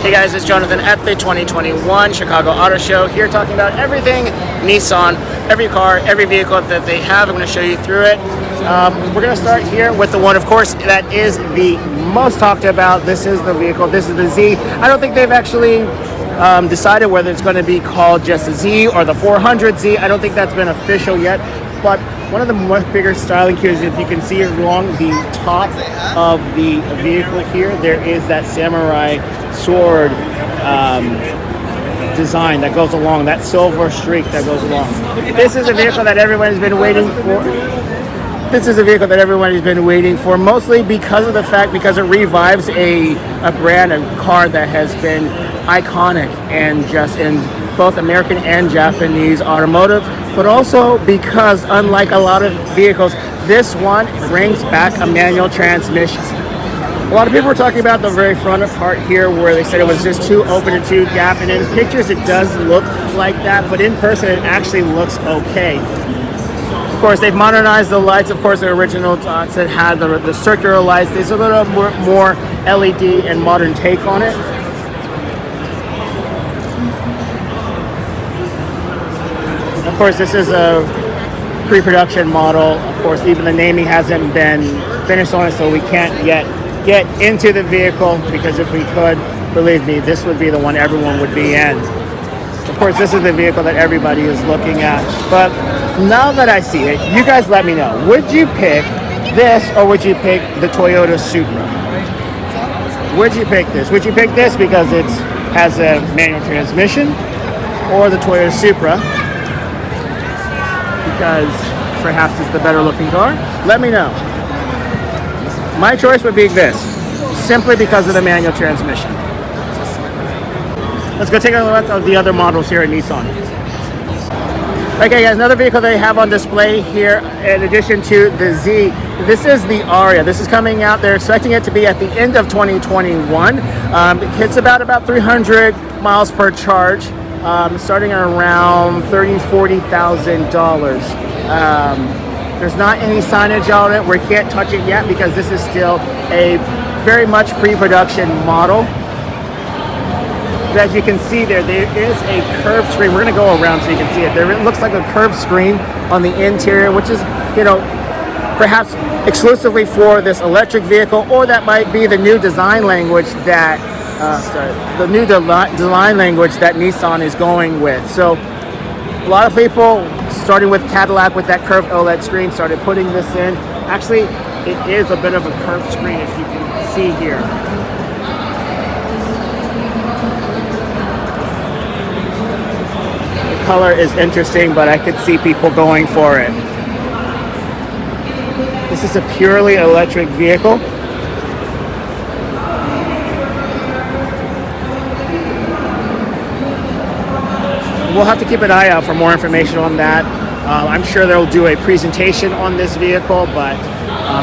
Hey guys, it's Jonathan at the 2021 Chicago Auto Show, here talking about everything Nissan, every car, every vehicle that they have. I'm going to show you through it. We're going to start here with the one, of course, that is the most talked about. This is the vehicle. This is the Z. I don't think they've actually decided whether it's going to be called just the Z or the 400Z. I don't think that's been official yet. But one of the much bigger styling cues, if you can see along the top of the vehicle here, there is that samurai sword design that goes along, that silver streak that goes along. This is a vehicle that everyone has been waiting for. This is a vehicle that everyone has been waiting for, mostly because of the fact, because it revives a brand, a car that has been iconic and just in both American and Japanese automotive, but also because, unlike a lot of vehicles, this one brings back a manual transmission. A lot of people were talking about the very front part here where they said it was just too open and too gap, and in pictures it does look like that, but in person it actually looks okay. Of course, they've modernized the lights. Of course, the original dots that had the circular lights. There's a little more LED and modern take on it. Of course, this is a pre-production model. Of course, even the naming hasn't been finished on it, so we can't yet get into the vehicle, because if we could, believe me, this would be the one everyone would be in. Of course, this is the vehicle that everybody is looking at. But now that I see it, you guys let me know. Would you pick this or would you pick the Toyota Supra? Would you pick this? Would you pick this because it has a manual transmission, or the Toyota Supra because perhaps it's the better looking car? Let me know. My choice would be this, simply because of the manual transmission. Let's go take a look at the other models here at Nissan. Okay guys, another vehicle they have on display here in addition to the Z. This is the Ariya. This is coming out. They're expecting it to be at the end of 2021. It hits about 300 miles per charge, starting at around $40,000. There's not any signage on it. We can't touch it yet because this is still a very much pre-production model. But as you can see there is a curved screen. We're going to go around so you can see it. It looks like a curved screen on the interior, which is, perhaps exclusively for this electric vehicle, or that might be the new design language that, design language that Nissan is going with. So a lot of people, starting with Cadillac with that curved OLED screen, started putting this in. Actually, it is a bit of a curved screen, as you can see here. The color is interesting, but I could see people going for it. This is a purely electric vehicle. We'll have to keep an eye out for more information on that. I'm sure they'll do a presentation on this vehicle, but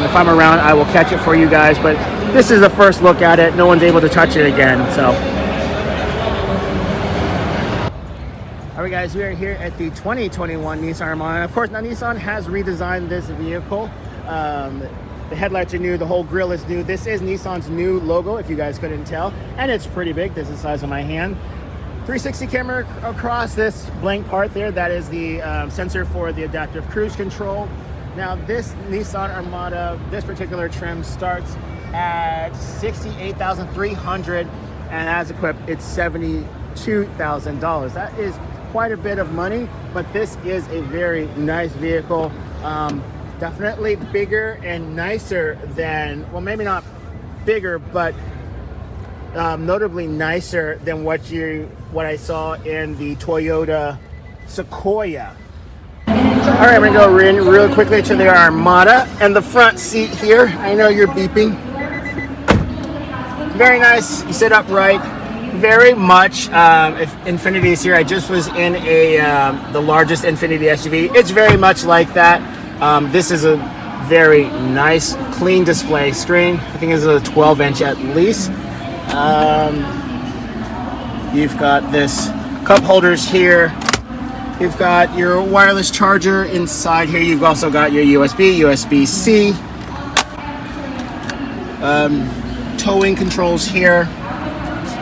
if I'm around, I will catch it for you guys. But this is the first look at it. No one's able to touch it again, so. All right, guys, we are here at the 2021 Nissan Armanda. Of course, now Nissan has redesigned this vehicle. The headlights are new, the whole grille is new. This is Nissan's new logo, if you guys couldn't tell, and it's pretty big. This is the size of my hand. 360 camera across this blank part there. That is the sensor for the adaptive cruise control. Now this Nissan Armada, this particular trim starts at $68,300, and as equipped, it's $72,000. That is quite a bit of money, but this is a very nice vehicle. Definitely bigger and nicer than, well, maybe not bigger, but notably nicer than what I saw in the Toyota Sequoia. All right, I'm gonna go in real quickly to the Armada and the front seat here. I know you're beeping. Very nice. You sit upright. Very much Infiniti is here. I just was in the largest Infiniti SUV. It's very much like that. This is a very nice, clean display screen. I think it's a 12-inch at least. You've got this cup holders here. You've got your wireless charger inside here. You've also got your USB-C. Towing controls here.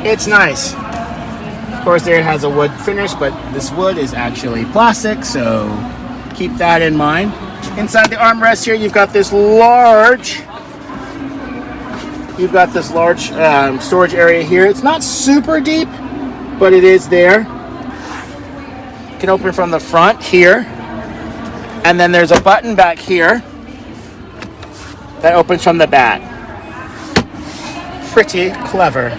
It's nice. Of course, there it has a wood finish, but this wood is actually plastic, so keep that in mind. Inside the armrest here, you've got this large storage area here. It's not super deep, but it is there. You can open from the front here, and then there's a button back here that opens from the back. Pretty clever.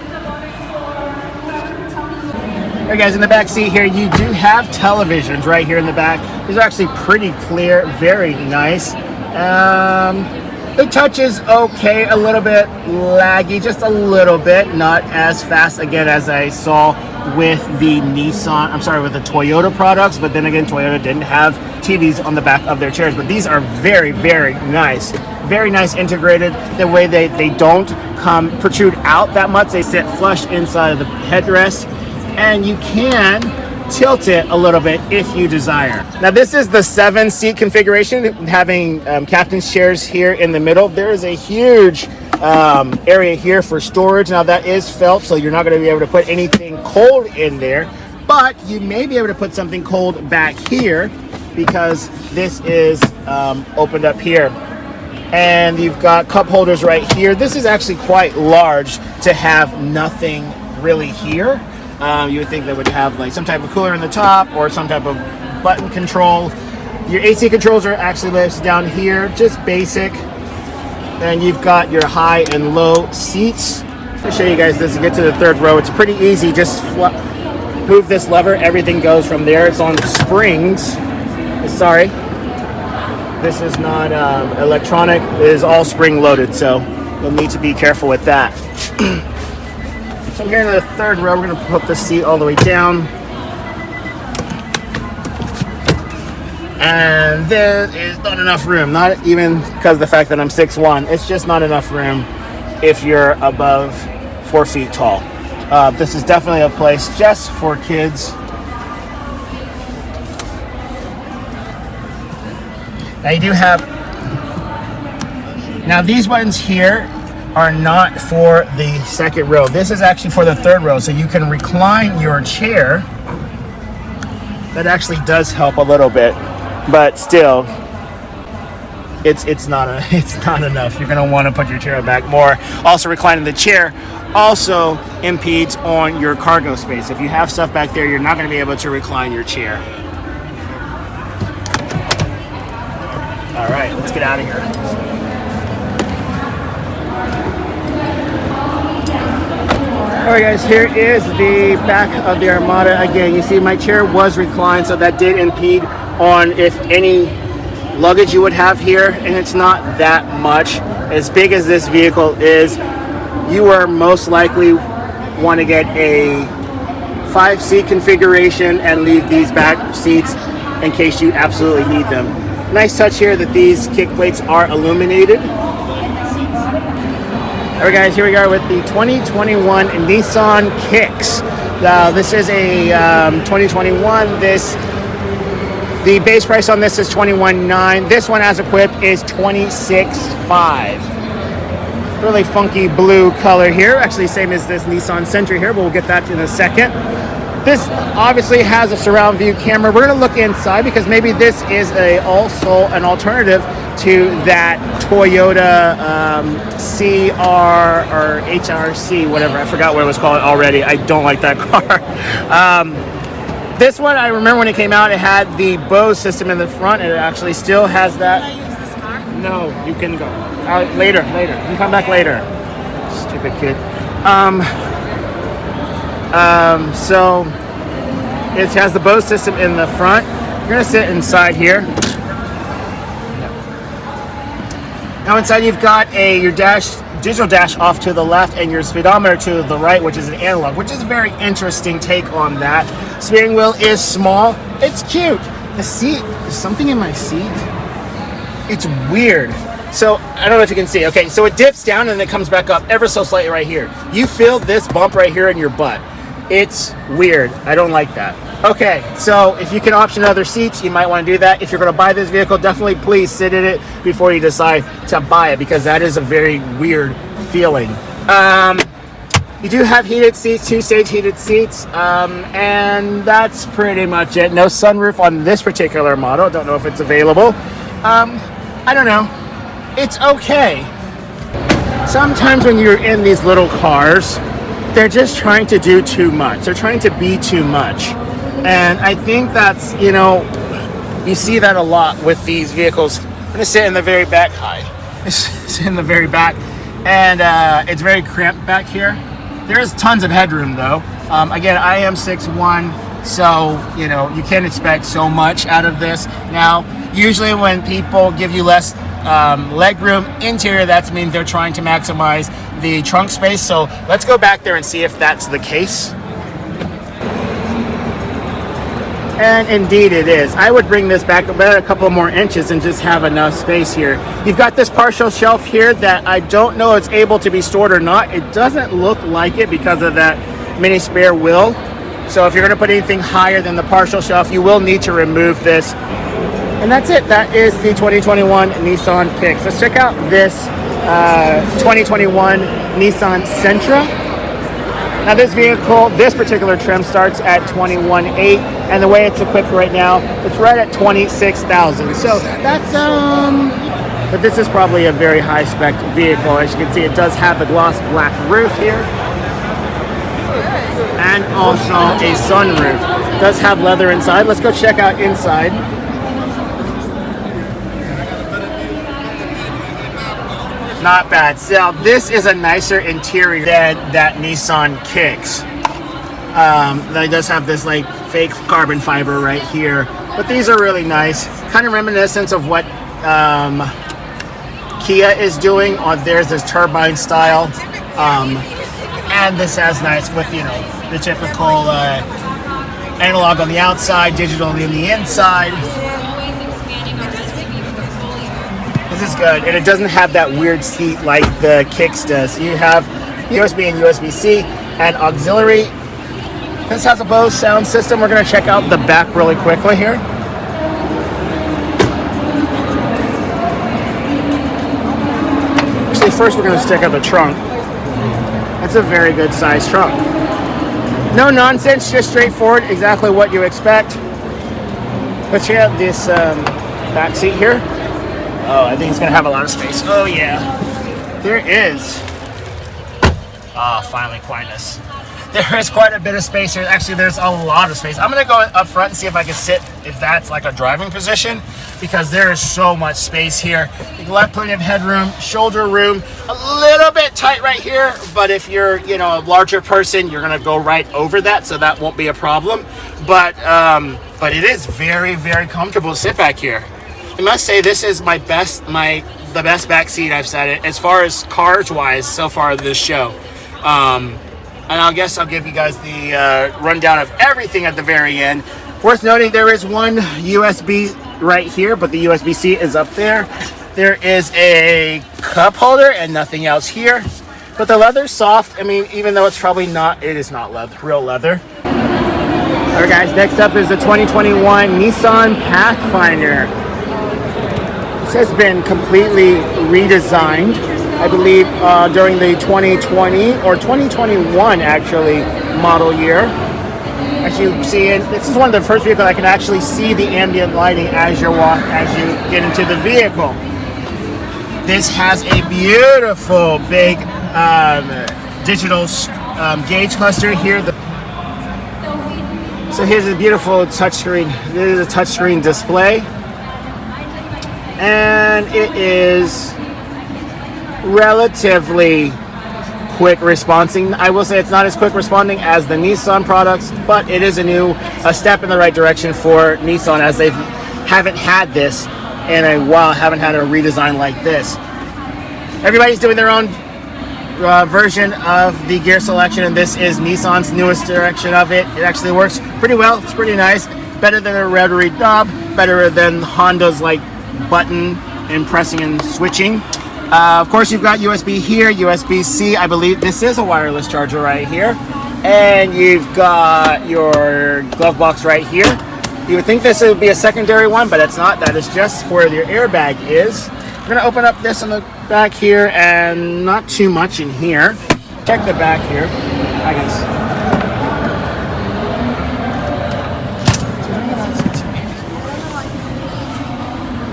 Alright guys, in the back seat here, you do have televisions right here in the back. These are actually pretty clear, very nice. The touch is okay, a little bit laggy, just a little bit, not as fast again as I saw with the with the Toyota products, but then again, Toyota didn't have TVs on the back of their chairs, but these are very, very nice. Very nice integrated, the way they don't protrude out that much, they sit flush inside of the headrest, and you can tilt it a little bit if you desire. Now this is the 7-seat configuration, having captain's chairs here in the middle. There is a huge area here for storage. Now that is felt, so you're not going to be able to put anything cold in there, but you may be able to put something cold back here because this is opened up here. And you've got cup holders right here. This is actually quite large to have nothing really here. You would think they would have like some type of cooler in the top or some type of button control. Your AC controls are actually listed down here, just basic. And you've got your high and low seats. I'll show you guys this to get to the third row. It's pretty easy. Just move this lever. Everything goes from there. It's on springs. Sorry. This is not electronic. It is all spring loaded, so you'll need to be careful with that. So here in the third row, we're going to put the seat all the way down. And there is not enough room, not even because of the fact that I'm 6'1". It's just not enough room if you're above 4 feet tall. This is definitely a place just for kids. Now you do have, now these buttons here are not for the second row. This is actually for the third row, so you can recline your chair. That actually does help a little bit, but still, it's not enough. You're gonna want to put your chair back more. Also, reclining the chair also impedes on your cargo space. If you have stuff back there, you're not gonna be able to recline your chair. All right, let's get out of here. All right, guys, here is the back of the Armada. Again, you see my chair was reclined, so that did impede on if any luggage you would have here, and it's not that much. As big as this vehicle is, you are most likely want to get a 5-seat configuration and leave these back seats in case you absolutely need them. Nice touch here that these kick plates are illuminated. All right, guys, here we are with the 2021 Nissan Kicks. This is a 2021. The base price on this is $21,900. This one, as equipped, is $26,500. Really funky blue color here. Actually, same as this Nissan Sentra here, but we'll get that in a second. This obviously has a surround view camera. We're going to look inside because maybe this is also an alternative to that Toyota CR or HRC, whatever. I forgot what it was called already. I don't like that car. This one, I remember when it came out, it had the Bose system in the front, and it actually still has that. Can I use this car? No, you can go. Later. You can come back later. Stupid kid. So it has the Bose system in the front. You're gonna sit inside here. Now inside you've got your digital dash off to the left and your speedometer to the right, which is an analog, which is a very interesting take on that. Steering wheel is small. It's cute. The seat, there's something in my seat. It's weird. So I don't know if you can see. Okay, so it dips down and it comes back up ever so slightly right here. You feel this bump right here in your butt. It's weird. I don't like that. Okay, so if you can option other seats, you might want to do that. If you're going to buy this vehicle, definitely please sit in it before you decide to buy it, because that is a very weird feeling. You do have heated seats, 2-stage heated seats, and that's pretty much it. No sunroof on this particular model. Don't know if it's available. I don't know. It's okay. Sometimes when you're in these little cars, they're just trying to do too much. They're trying to be too much. And I think that's, you know, you see that a lot with these vehicles. I'm going to sit in the very back. Sit in the very back. And it's very cramped back here. There's tons of headroom though. Again, I am 6'1", so you know you can't expect so much out of this. Now, usually when people give you less leg room interior, that means they're trying to maximize the trunk space. So let's go back there and see if that's the case. And indeed it is. I would bring this back about a couple more inches and just have enough space here. You've got this partial shelf here that I don't know if it's able to be stored or not. It doesn't look like it because of that mini spare wheel. So if you're going to put anything higher than the partial shelf, you will need to remove this. And that's it. That is the 2021 Nissan Kicks. Let's check out this 2021 Nissan Sentra. Now this vehicle, this particular trim starts at $21,800, and the way it's equipped right now, it's right at $26,000. So that's but this is probably a very high spec vehicle. As you can see, it does have the gloss black roof here, and also a sunroof. It does have leather inside. Let's go check out inside. Not bad. So this is a nicer interior than that Nissan Kicks. It does have this like fake carbon fiber right here, but these are really nice. Kind of reminiscent of what Kia is doing on theirs. This turbine style, and this has nice with, you know, the typical analog on the outside, digital on the inside. This is good, and it doesn't have that weird seat like the Kicks does. You have USB and USB-C and auxiliary. This has a Bose sound system. We're going to check out the back really quickly here. Actually, first we're going to check out the trunk. That's a very good sized trunk. No nonsense, just straightforward, exactly what you expect. Let's check out this back seat here. Oh, I think it's going to have a lot of space. Oh, yeah. There is. Ah, finally, quietness. There is quite a bit of space here. Actually, there's a lot of space. I'm going to go up front and see if I can sit, if that's like a driving position, because there is so much space here. You can have plenty of headroom, shoulder room, a little bit tight right here, but if you're, you know, a larger person, you're going to go right over that, so that won't be a problem. But it is very, very comfortable to sit back here. I must say this is the best back seat I've sat in as far as cars wise so far this show. And I guess I'll give you guys the rundown of everything at the very end. Worth noting, there is one USB right here, but the USB-C is up there. There is a cup holder and nothing else here. But the leather's soft. I mean, even though it's probably not, it is not leather, real leather. All right, guys, next up is the 2021 Nissan Pathfinder. Has been completely redesigned, I believe, during the 2020 or 2021 actually model year. As you see, this is one of the first vehicles I can actually see the ambient lighting as you get into the vehicle. This has a beautiful big digital gauge cluster here. So here's a beautiful touchscreen. This is a touchscreen display. And it is relatively quick responding. I will say it's not as quick responding as the Nissan products, but it is a step in the right direction for Nissan, as they haven't had this in a while, haven't had a redesign like this. Everybody's doing their own version of the gear selection, and this is Nissan's newest direction of it. It actually works pretty well. It's pretty nice. Better than a rotary knob, better than Honda's like button and pressing and switching. Of course, you've got USB here, USB-C. I believe this is a wireless charger right here. And you've got your glove box right here. You would think this would be a secondary one, but it's not. That is just where your airbag is. We're going to open up this on the back here, and not too much in here. Check the back here. Hi guys.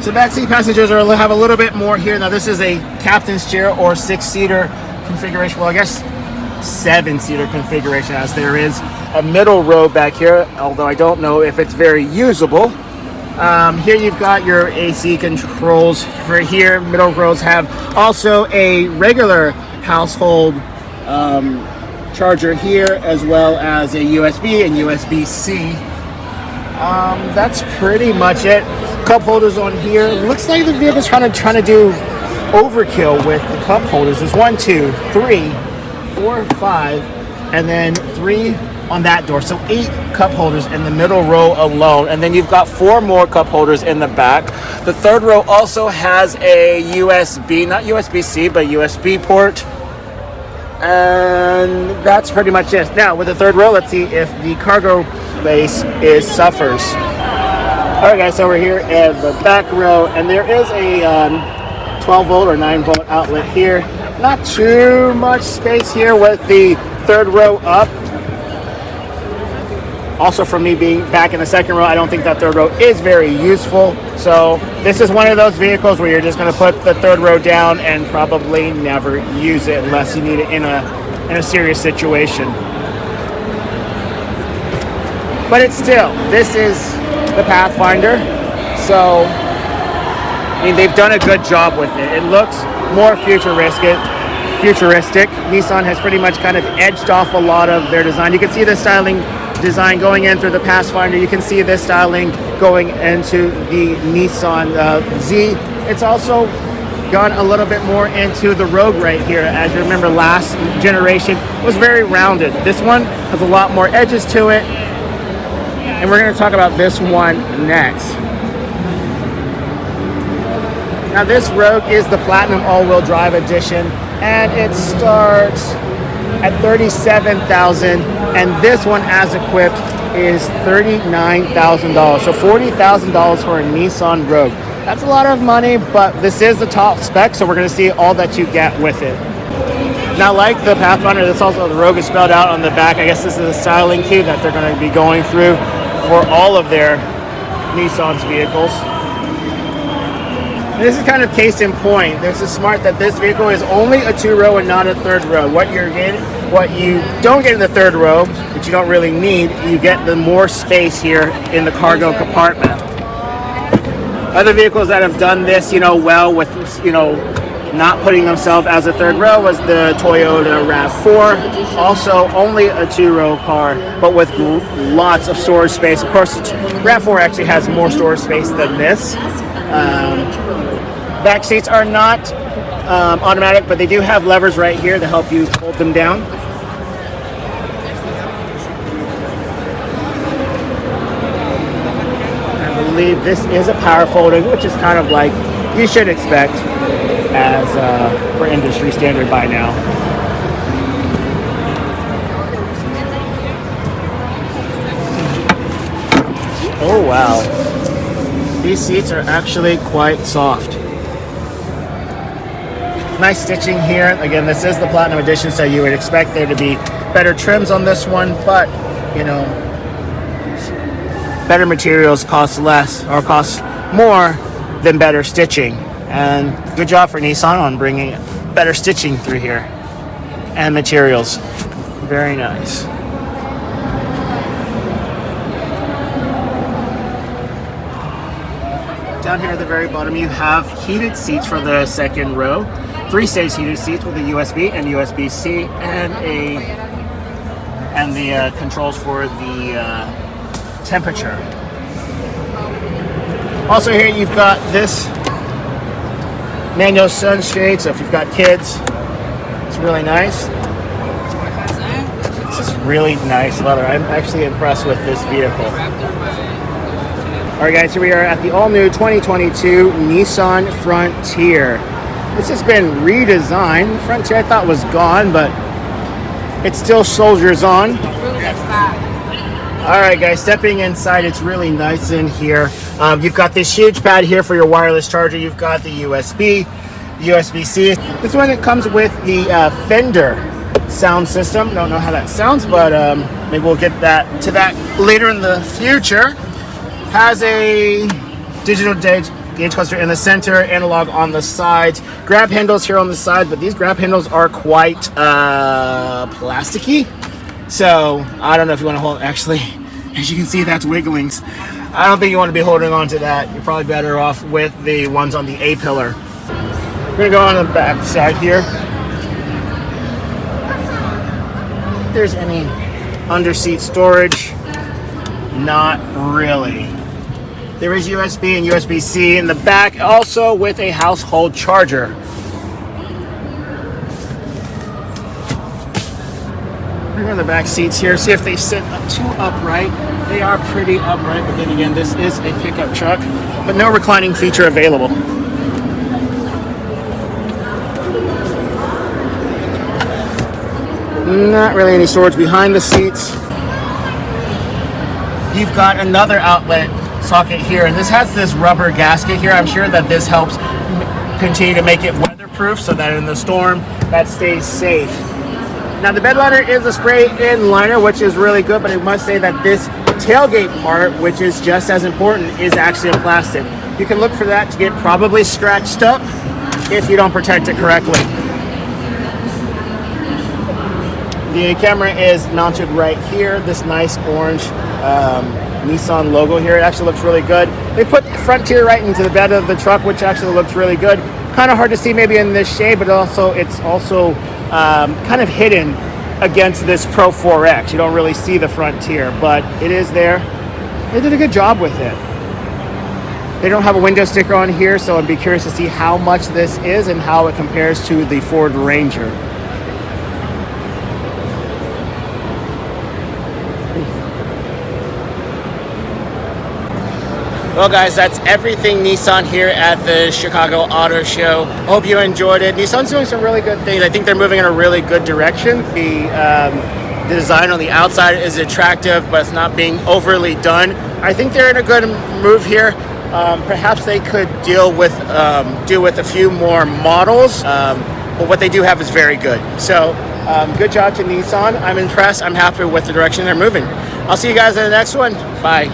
So backseat passengers have a little bit more here. Now this is a captain's chair or 6-seater configuration. Well, I guess 7-seater configuration, as there is a middle row back here, although I don't know if it's very usable. Here you've got your AC controls for here. Middle rows have also a regular household charger here, as well as a USB and USB-C. That's pretty much it. Cup holders on here. Looks like the vehicle's trying to do overkill with the cup holders. There's 1, 2, 3, 4, 5, and then 3 on that door. So 8 cup holders in the middle row alone. And then you've got 4 more cup holders in the back. The third row also has a USB, not USB-C, but USB port. And that's pretty much it. Now, with the third row, let's see if the cargo space suffers. All right, guys, so we're here in the back row, and there is a 12-volt or 9-volt outlet here. Not too much space here with the third row up. Also, for me being back in the second row, I don't think that third row is very useful. So this is one of those vehicles where you're just going to put the third row down and probably never use it unless you need it in a serious situation. But it's still, this is the Pathfinder, so I mean they've done a good job with it. It looks more futuristic. Nissan has pretty much kind of edged off a lot of their design. You can see the design going in through the Pathfinder. You can see this styling going into the Nissan Z. It's also gone a little bit more into the Rouge right here. As you remember, last generation was very rounded. This one has a lot more edges to it. And we're going to talk about this one next. Now this Rouge is the Platinum All-Wheel Drive Edition, and it starts at $37,000, and this one as equipped is $39,000. So $40,000 for a Nissan Rouge. That's a lot of money, but this is the top spec, so we're going to see all that you get with it. Now, like the Pathfinder, this also the Rouge is spelled out on the back. I guess this is a styling key that they're going to be going through for all of their Nissan's vehicles. And this is kind of case in point. This is smart that this vehicle is only a 2-row and not a 3rd row. What you don't get in the 3rd row, which you don't really need, you get the more space here in the cargo compartment. Other vehicles that have done this, well with, not putting themselves as a 3rd row was the Toyota RAV4, also only a 2-row car, but with lots of storage space. Of course, the RAV4 actually has more storage space than this. Back seats are not automatic, but they do have levers right here to help you hold them down. I believe this is a power folding, which is kind of like you should expect as for industry standard by now. Oh wow, these seats are actually quite soft. Nice stitching here. Again, this is the Platinum Edition, so you would expect there to be better trims on this one, but better materials cost less or cost more than better stitching. And good job for Nissan on bringing better stitching through here and materials. Very nice. Down here at the very bottom, you have heated seats for the 2nd row. 3-stage heated seats with a USB and USB-C and the controls for the temperature. Also here you've got this manual sunshade, so if you've got kids, it's really nice. It's just really nice leather. I'm actually impressed with this vehicle. Alright guys, here we are at the all-new 2022 Nissan Frontier. This has been redesigned. The Frontier I thought was gone, but it still soldiers on. Alright guys, stepping inside, it's really nice in here. You've got this huge pad here for your wireless charger. You've got the USB, USB-C. This one, it comes with the fender sound system. Don't know how that sounds, but maybe we'll get to that later in the future. Has a digital gauge cluster in the center, analog on the sides, grab handles here on the side, but these grab handles are quite plasticky. So I don't know if you want to hold, actually, as you can see, that's wigglings. I don't think you want to be holding on to that. You're probably better off with the ones on the A-pillar. We're gonna go on the back side here. If there's any under-seat storage, not really. There is USB and USB-C in the back, also with a household charger. We're on the back seats here, see if they sit too upright. They are pretty upright, but then again, this is a pickup truck, but no reclining feature available. Not really any storage behind the seats. You've got another outlet socket here, and this has this rubber gasket here. I'm sure that this helps continue to make it weatherproof so that in the storm that stays safe. Now the bed liner is a spray-in liner, which is really good, but I must say that this tailgate part, which is just as important, is actually in plastic. You can look for that to get probably scratched up if you don't protect it correctly. The camera is mounted right here, this nice orange Nissan logo here. It actually looks really good. They put Frontier right into the bed of the truck, which actually looks really good. Kind of hard to see maybe in this shade, but it's also kind of hidden against this Pro 4X. You don't really see the Frontier, but it is there. They did a good job with it. They don't have a window sticker on here, so I'd be curious to see how much this is and how it compares to the Ford Ranger. Well guys, that's everything Nissan here at the Chicago Auto Show. Hope you enjoyed it. Nissan's doing some really good things. I think they're moving in a really good direction. The design on the outside is attractive, but it's not being overly done. I think they're in a good move here. Perhaps they could do with a few more models, but what they do have is very good. So good job to Nissan. I'm impressed. I'm happy with the direction they're moving. I'll see you guys in the next one. Bye.